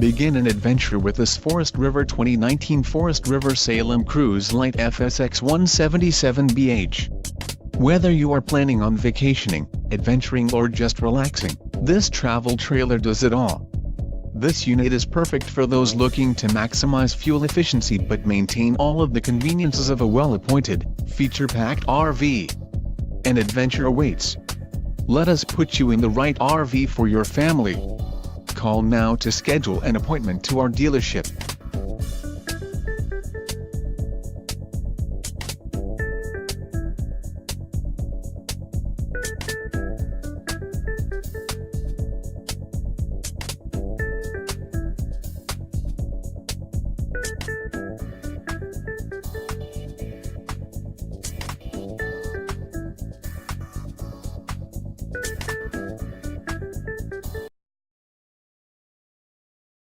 Begin an adventure with this Forest River 2019 Forest River Salem Cruise Lite FSX 177bh. Whether you are planning on vacationing, adventuring or just relaxing, this travel trailer does it all. This unit is perfect for those looking to maximize fuel efficiency but maintain all of the conveniences of a well-appointed, feature-packed RV. An adventure awaits. Let us put you in the right RV for your family. Call now to schedule an appointment to our dealership.